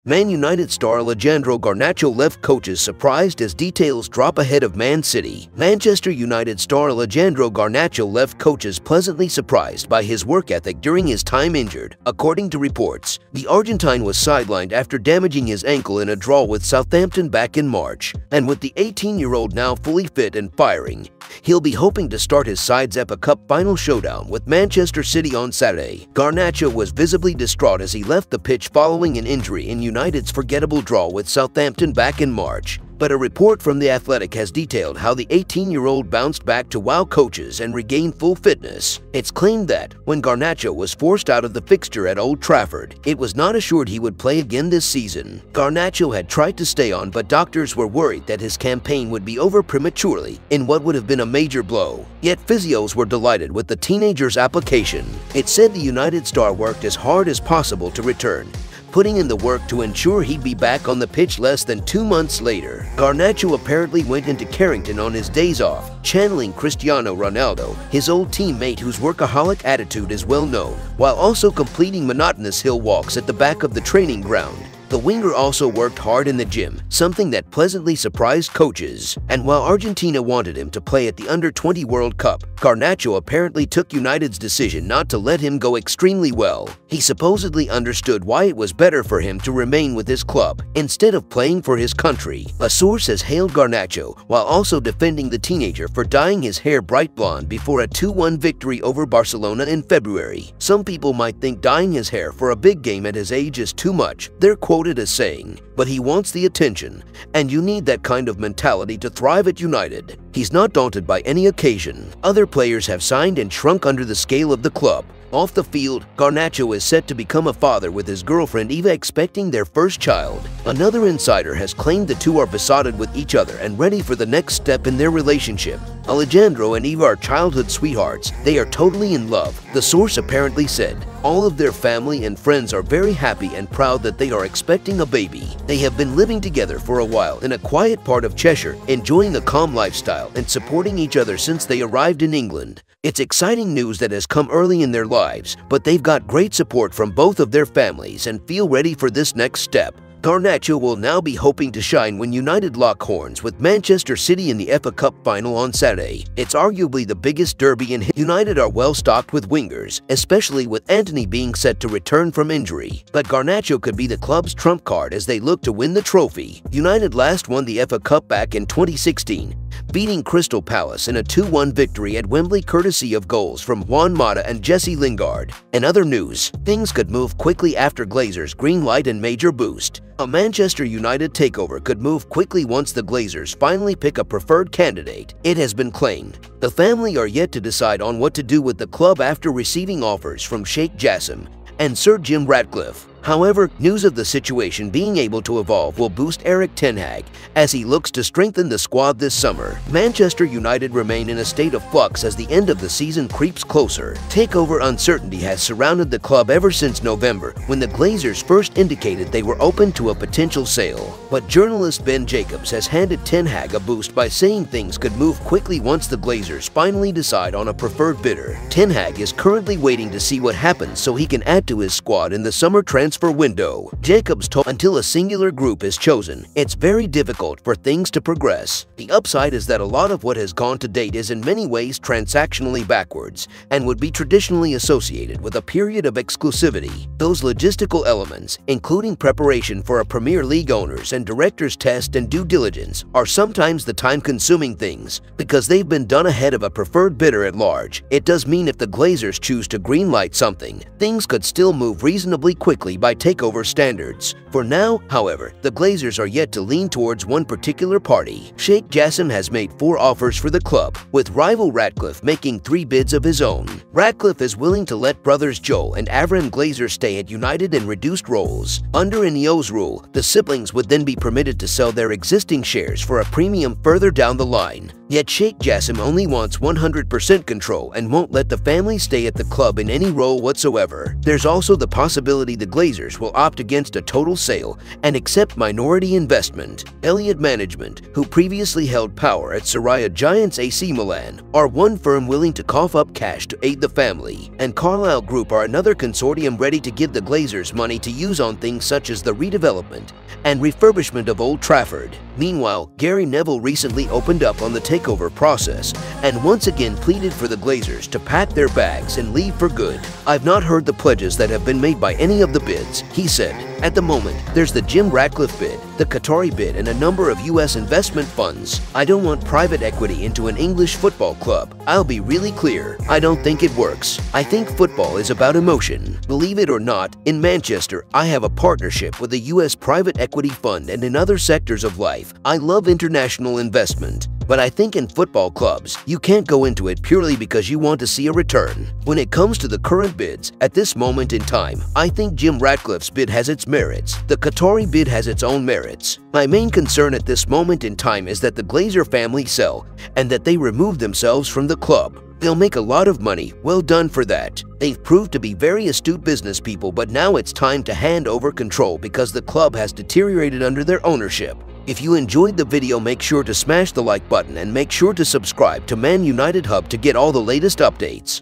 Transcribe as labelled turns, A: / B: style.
A: Man United star Alejandro Garnacho left coaches surprised as details drop ahead of Man City. Manchester United star Alejandro Garnacho left coaches pleasantly surprised by his work ethic during his time injured. According to reports, the Argentine was sidelined after damaging his ankle in a draw with Southampton back in March. And with the 18-year-old now fully fit and firing, he'll be hoping to start his side's FA Cup final showdown with Manchester City on Saturday. Garnacho was visibly distraught as he left the pitch following an injury in United's forgettable draw with Southampton back in March. But a report from The Athletic has detailed how the 18-year-old bounced back to wow coaches and regained full fitness. It's claimed that, when Garnacho was forced out of the fixture at Old Trafford, it was not assured he would play again this season. Garnacho had tried to stay on, but doctors were worried that his campaign would be over prematurely in what would have been a major blow. Yet physios were delighted with the teenager's application. It said the United star worked as hard as possible to return, putting in the work to ensure he'd be back on the pitch less than 2 months later. Garnacho apparently went into Carrington on his days off, channeling Cristiano Ronaldo, his old teammate whose workaholic attitude is well known, while also completing monotonous hill walks at the back of the training ground. The winger also worked hard in the gym, something that pleasantly surprised coaches. And while Argentina wanted him to play at the Under-20 World Cup, Garnacho apparently took United's decision not to let him go extremely well. He supposedly understood why it was better for him to remain with his club instead of playing for his country. A source has hailed Garnacho while also defending the teenager for dyeing his hair bright blonde before a 2-1 victory over Barcelona in February. Some people might think dyeing his hair for a big game at his age is too much. They're quoted as saying, "But he wants the attention, and you need that kind of mentality to thrive at United." He's not daunted by any occasion. Other players have signed and shrunk under the scale of the club. Off the field, Garnacho is set to become a father with his girlfriend Eva expecting their first child. Another insider has claimed the two are besotted with each other and ready for the next step in their relationship. Alejandro and Eva are childhood sweethearts. They are totally in love, the source apparently said. All of their family and friends are very happy and proud that they are expecting a baby. They have been living together for a while in a quiet part of Cheshire, enjoying a calm lifestyle and supporting each other since they arrived in England. It's exciting news that has come early in their lives, but they've got great support from both of their families and feel ready for this next step. Garnacho will now be hoping to shine when United lock horns with Manchester City in the FA Cup final on Saturday. It's arguably the biggest derby in history. United are well stocked with wingers, especially with Antony being set to return from injury. But Garnacho could be the club's trump card as they look to win the trophy. United last won the FA Cup back in 2016, beating Crystal Palace in a 2-1 victory at Wembley courtesy of goals from Juan Mata and Jesse Lingard. In other news, things could move quickly after Glazers' green light and major boost. A Manchester United takeover could move quickly once the Glazers finally pick a preferred candidate. It has been claimed the family are yet to decide on what to do with the club after receiving offers from Sheikh Jassim and Sir Jim Ratcliffe. However, news of the situation being able to evolve will boost Erik ten Hag as he looks to strengthen the squad this summer. Manchester United remain in a state of flux as the end of the season creeps closer. Takeover uncertainty has surrounded the club ever since November, when the Glazers first indicated they were open to a potential sale. But journalist Ben Jacobs has handed ten Hag a boost by saying things could move quickly once the Glazers finally decide on a preferred bidder. Ten Hag is currently waiting to see what happens so he can add to his squad in the summer transfer window. Jacobs told until a singular group is chosen, it's very difficult for things to progress. The upside is that a lot of what has gone to date is in many ways transactionally backwards and would be traditionally associated with a period of exclusivity. Those logistical elements, including preparation for a Premier League owners and directors test and due diligence, are sometimes the time-consuming things because they've been done ahead of a preferred bidder at large. It does mean if the Glazers choose to greenlight something, things could still move reasonably quickly by takeover standards. For now, however, the Glazers are yet to lean towards one particular party. Sheikh Jassim has made 4 offers for the club, with rival Ratcliffe making 3 bids of his own. Ratcliffe is willing to let brothers Joel and Avram Glazer stay at United in reduced roles. Under Ineos rule, the siblings would then be permitted to sell their existing shares for a premium further down the line. Yet Sheikh Jassim only wants 100% control and won't let the family stay at the club in any role whatsoever. There's also the possibility the Glazers will opt against a total sale and accept minority investment. Elliott Management, who previously held power at Soraya Giants AC Milan, are one firm willing to cough up cash to aid the family, and Carlyle Group are another consortium ready to give the Glazers money to use on things such as the redevelopment and refurbishment of Old Trafford. Meanwhile, Gary Neville recently opened up on the takeover process and once again pleaded for the Glazers to pack their bags and leave for good. "I've not heard the pledges that have been made by any of the bids," he said. "At the moment, there's the Jim Ratcliffe bid, the Qatari bid, and a number of US investment funds. I don't want private equity into an English football club. I'll be really clear, I don't think it works. I think football is about emotion. Believe it or not, in Manchester, I have a partnership with a US private equity fund, and in other sectors of life, I love international investment. But I think in football clubs, you can't go into it purely because you want to see a return. When it comes to the current bids, at this moment in time, I think Jim Ratcliffe's bid has its merits. The Qatari bid has its own merits. My main concern at this moment in time is that the Glazer family sell and that they remove themselves from the club. They'll make a lot of money, well done for that. They've proved to be very astute business people, but now it's time to hand over control because the club has deteriorated under their ownership." If you enjoyed the video, make sure to smash the like button and make sure to subscribe to Man United Hub to get all the latest updates.